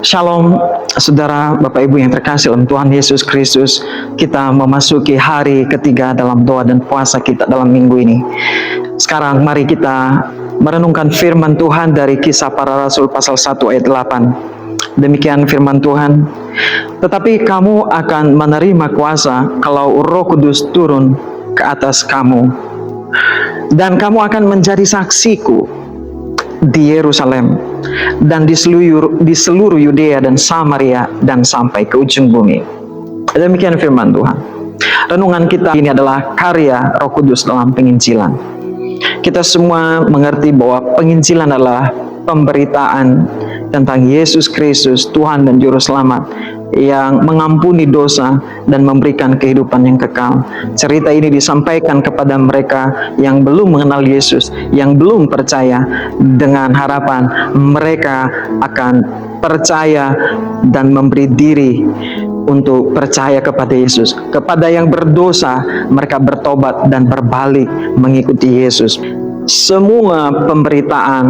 Shalom, saudara, Bapak Ibu yang terkasih dalam Tuhan Yesus Kristus. Kita memasuki hari ketiga dalam doa dan puasa kita dalam minggu ini. Sekarang mari kita merenungkan firman Tuhan dari Kisah Para Rasul pasal 1 ayat 8. Demikian firman Tuhan. Tetapi kamu akan menerima kuasa kalau Roh Kudus turun ke atas kamu. Dan kamu akan menjadi saksiku di Yerusalem dan di seluruh Yudea dan Samaria dan sampai ke ujung bumi. Demikian firman Tuhan. Renungan kita ini adalah karya Roh Kudus dalam penginjilan. Kita semua mengerti bahwa penginjilan adalah pemberitaan tentang Yesus Kristus, Tuhan dan Juru Selamat, yang mengampuni dosa dan memberikan kehidupan yang kekal. Cerita ini disampaikan kepada mereka yang belum mengenal Yesus, yang belum percaya, dengan harapan mereka akan percaya dan memberi diri untuk percaya kepada Yesus. Kepada yang berdosa, mereka bertobat dan berbalik mengikuti Yesus. Semua pemberitaan,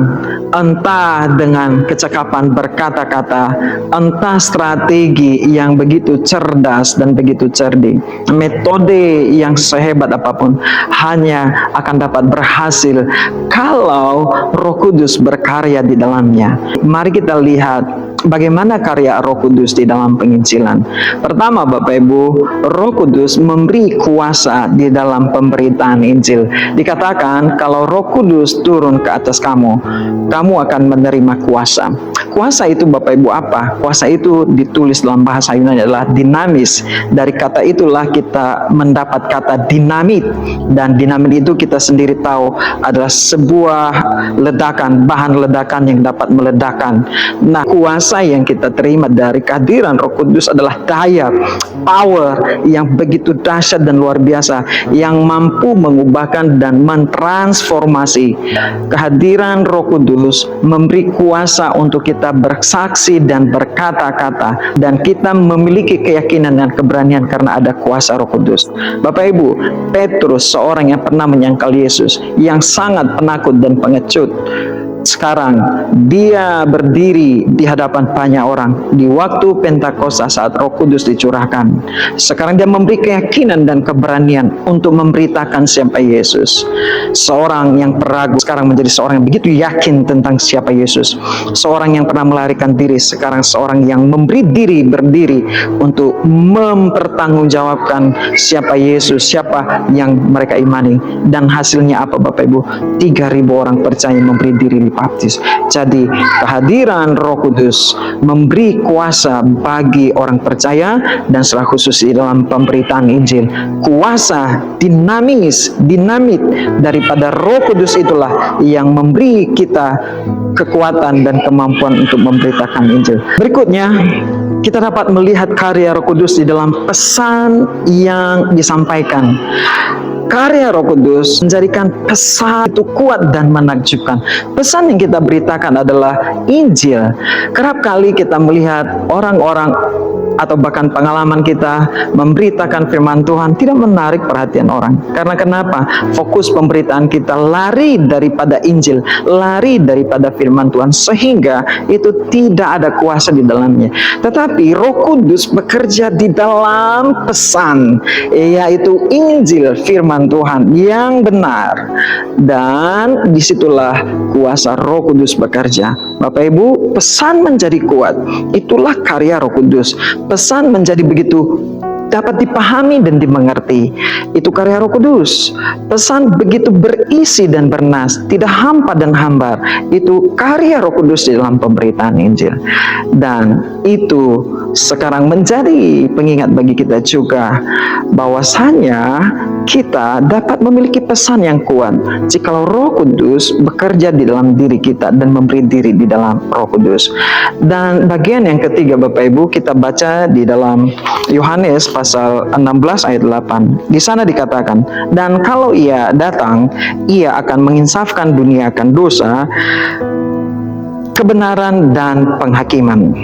entah dengan kecakapan berkata-kata, entah strategi yang begitu cerdas dan begitu cerdik, metode yang sehebat apapun, hanya akan dapat berhasil kalau Roh Kudus berkarya di dalamnya. Mari kita lihat bagaimana karya Roh Kudus di dalam penginjilan. Pertama, Bapak Ibu, Roh Kudus memberi kuasa di dalam pemberitaan Injil. Dikatakan kalau Roh Kudus turun ke atas kamu, kamu akan menerima kuasa. Kuasa itu, Bapak Ibu, apa? Kuasa itu ditulis dalam bahasa Yunani adalah dinamis. Dari kata itulah kita mendapat kata dinamit. Dan dinamit itu kita sendiri tahu adalah sebuah ledakan, bahan ledakan yang dapat meledakkan. Nah, kuasa yang kita terima dari kehadiran Roh Kudus adalah daya, power yang begitu dahsyat dan luar biasa, yang mampu mengubahkan dan mentransformasi. Kehadiran Roh Kudus memberi kuasa untuk kita bersaksi dan berkata-kata, dan kita memiliki keyakinan dan keberanian karena ada kuasa Roh Kudus. Bapak Ibu, Petrus, seorang yang pernah menyangkal Yesus, yang sangat penakut dan pengecut, sekarang dia berdiri di hadapan banyak orang di waktu Pentakosta saat Roh Kudus dicurahkan. Sekarang dia memberi keyakinan dan keberanian untuk memberitakan siapa Yesus. Seorang yang peragu sekarang menjadi seorang yang begitu yakin tentang siapa Yesus. Seorang yang pernah melarikan diri sekarang seorang yang memberi diri berdiri untuk mempertanggungjawabkan siapa Yesus, siapa yang mereka imani. Dan hasilnya apa, Bapak Ibu? 3.000 orang percaya memberi diri dibaptis. Jadi kehadiran Roh Kudus memberi kuasa bagi orang percaya, dan secara khusus di dalam pemberitaan Injil, kuasa dinamis, dinamit daripada Roh Kudus itulah yang memberi kita kekuatan dan kemampuan untuk memberitakan Injil. Berikutnya, kita dapat melihat karya Roh Kudus di dalam pesan yang disampaikan. Karya Roh Kudus menjadikan pesan itu kuat dan menakjubkan. Pesan yang kita beritakan adalah Injil. Kerap kali kita melihat orang-orang atau bahkan pengalaman kita memberitakan firman Tuhan tidak menarik perhatian orang. Karena kenapa? Fokus pemberitaan kita lari daripada Injil, lari daripada firman Tuhan, sehingga itu tidak ada kuasa di dalamnya. Tetapi Roh Kudus bekerja di dalam pesan, yaitu Injil, firman Tuhan yang benar, dan disitulah kuasa Roh Kudus bekerja. Bapak Ibu, pesan menjadi kuat, itulah karya Roh Kudus. Pesan menjadi begitu dapat dipahami dan dimengerti, itu karya Roh Kudus. Pesan begitu berisi dan bernas, tidak hampa dan hambar, itu karya Roh Kudus di dalam pemberitaan Injil. Dan itu sekarang menjadi pengingat bagi kita juga, bahwasanya kita dapat memiliki pesan yang kuat jikalau Roh Kudus bekerja di dalam diri kita dan memberi diri di dalam Roh Kudus. Dan bagian yang ketiga, Bapak Ibu, kita baca di dalam Yohanes pasal 16 ayat 8. Di sana dikatakan, dan kalau Ia datang, Ia akan menginsafkan dunia akan dosa, kebenaran dan penghakiman.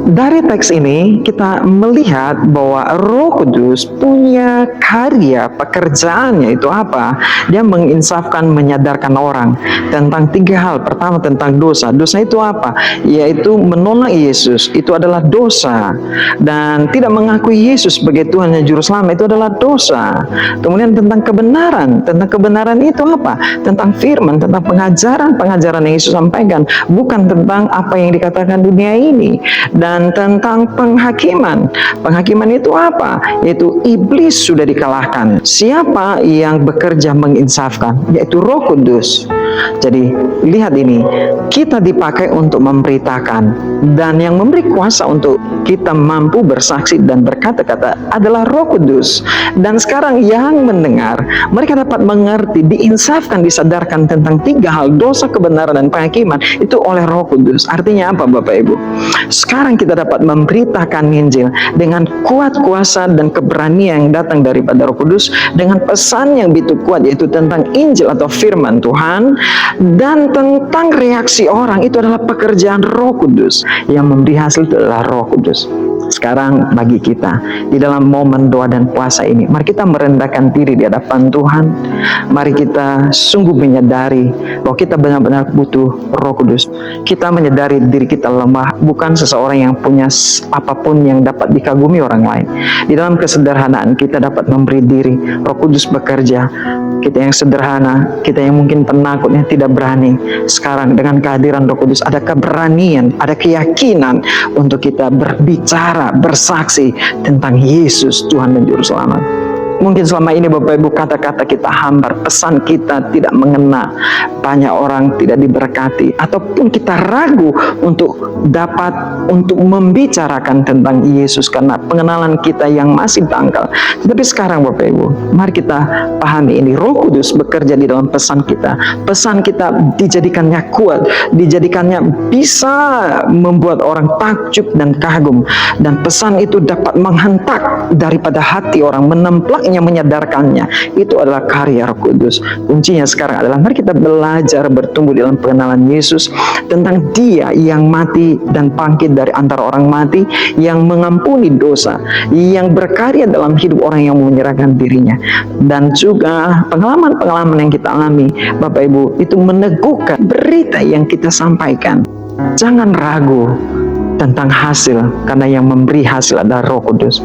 dari teks ini kita melihat bahwa Roh Kudus punya karya pekerjaannya itu apa? Dia menginsafkan, menyadarkan orang tentang tiga hal. Pertama tentang dosa. Dosa itu apa? Yaitu menolak Yesus. Itu adalah dosa. Dan tidak mengakui Yesus sebagai Tuhan dan Juru Selamat itu adalah dosa. Kemudian tentang kebenaran. Tentang kebenaran itu apa? Tentang firman, tentang pengajaran yang Yesus sampaikan. Bukan tentang apa yang dikatakan dunia ini. Dan tentang penghakiman. Penghakiman itu apa? Yaitu iblis sudah dikalahkan. Siapa yang bekerja menginsafkan? Yaitu Roh Kudus. Jadi lihat ini, kita dipakai untuk memberitakan, dan yang memberi kuasa untuk kita mampu bersaksi dan berkata-kata adalah Roh Kudus. Dan sekarang yang mendengar, mereka dapat mengerti, diinsafkan, disadarkan tentang tiga hal, dosa, kebenaran, dan penghakiman itu oleh Roh Kudus. Artinya apa Bapak Ibu? Sekarang kita dapat memberitakan Injil dengan kuat kuasa dan keberanian yang datang daripada Roh Kudus, dengan pesan yang begitu kuat, yaitu tentang Injil atau firman Tuhan, dan tentang reaksi orang itu adalah pekerjaan Roh Kudus. Yang memberi hasil itu adalah Roh Kudus. Sekarang bagi kita di dalam momen doa dan puasa ini, mari kita merendahkan diri di hadapan Tuhan. Mari kita sungguh menyadari bahwa kita benar-benar butuh Roh Kudus. Kita menyadari diri kita lemah, bukan seseorang yang punya apapun yang dapat dikagumi orang lain. Di dalam kesederhanaan kita dapat memberi diri, Roh Kudus bekerja. Kita yang sederhana, kita yang mungkin penakut, yang tidak berani, sekarang dengan kehadiran Roh Kudus ada keberanian, ada keyakinan untuk kita berbicara, bersaksi tentang Yesus Tuhan dan Juru Selamat. Mungkin selama ini Bapak Ibu kata-kata kita hambar, pesan kita tidak mengena, banyak orang tidak diberkati, ataupun kita ragu untuk membicarakan tentang Yesus karena pengenalan kita yang masih dangkal. Tetapi sekarang Bapak Ibu, mari kita pahami ini, Roh Kudus bekerja di dalam pesan kita. Pesan kita dijadikannya kuat, dijadikannya bisa membuat orang takjub dan kagum, dan pesan itu dapat menghentak daripada hati orang, menempelaknya, menyadarkannya. Itu adalah karya Roh Kudus. Kuncinya sekarang adalah mari kita belajar bertumbuh dalam pengenalan Yesus, tentang Dia yang mati dan bangkit dari antara orang mati, yang mengampuni dosa, yang berkarya dalam hidup orang yang menyerahkan dirinya. Dan juga pengalaman-pengalaman yang kita alami Bapak Ibu itu meneguhkan berita yang kita sampaikan. Jangan ragu tentang hasil, karena yang memberi hasil adalah Roh Kudus.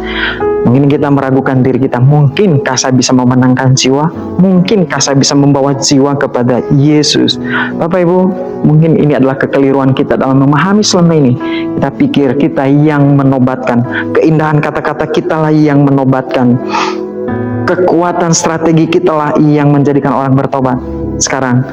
Mungkin kita meragukan diri kita, mungkinkah saya bisa memenangkan jiwa? Mungkinkah saya bisa membawa jiwa kepada Yesus? Bapak Ibu, mungkin ini adalah kekeliruan kita dalam memahami selama ini. Kita pikir kita yang menobatkan, keindahan kata-kata kita lah yang menobatkan, kekuatan strategi kita lah yang menjadikan orang bertobat. Sekarang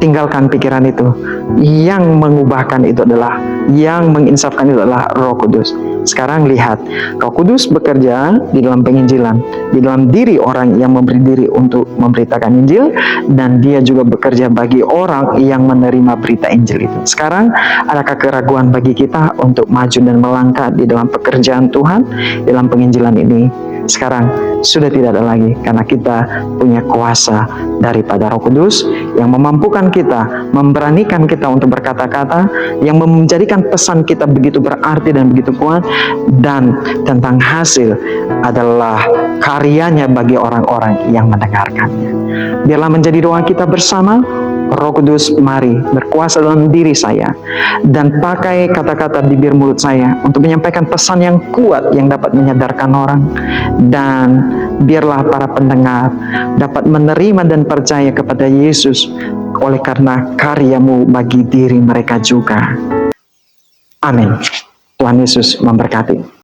tinggalkan pikiran itu. Yang mengubahkan itu adalah, yang menginsafkan itu adalah Roh Kudus. Sekarang lihat, Roh Kudus bekerja di dalam penginjilan, di dalam diri orang yang memberi diri untuk memberitakan Injil, dan Dia juga bekerja bagi orang yang menerima berita Injil itu. Sekarang, adakah keraguan bagi kita untuk maju dan melangkah di dalam pekerjaan Tuhan, dalam penginjilan ini? Sekarang sudah tidak ada lagi, karena kita punya kuasa daripada Roh Kudus yang memampukan kita, memberanikan kita untuk berkata-kata, yang menjadikan pesan kita begitu berarti dan begitu kuat, dan tentang hasil adalah karyanya bagi orang-orang yang mendengarkannya. Biarlah menjadi doa kita bersama. Roh Kudus, mari berkuasa dalam diri saya, dan pakai kata-kata bibir mulut saya untuk menyampaikan pesan yang kuat yang dapat menyadarkan orang, dan biarlah para pendengar dapat menerima dan percaya kepada Yesus oleh karena karya-Mu bagi diri mereka juga. Amin. Tuhan Yesus memberkati.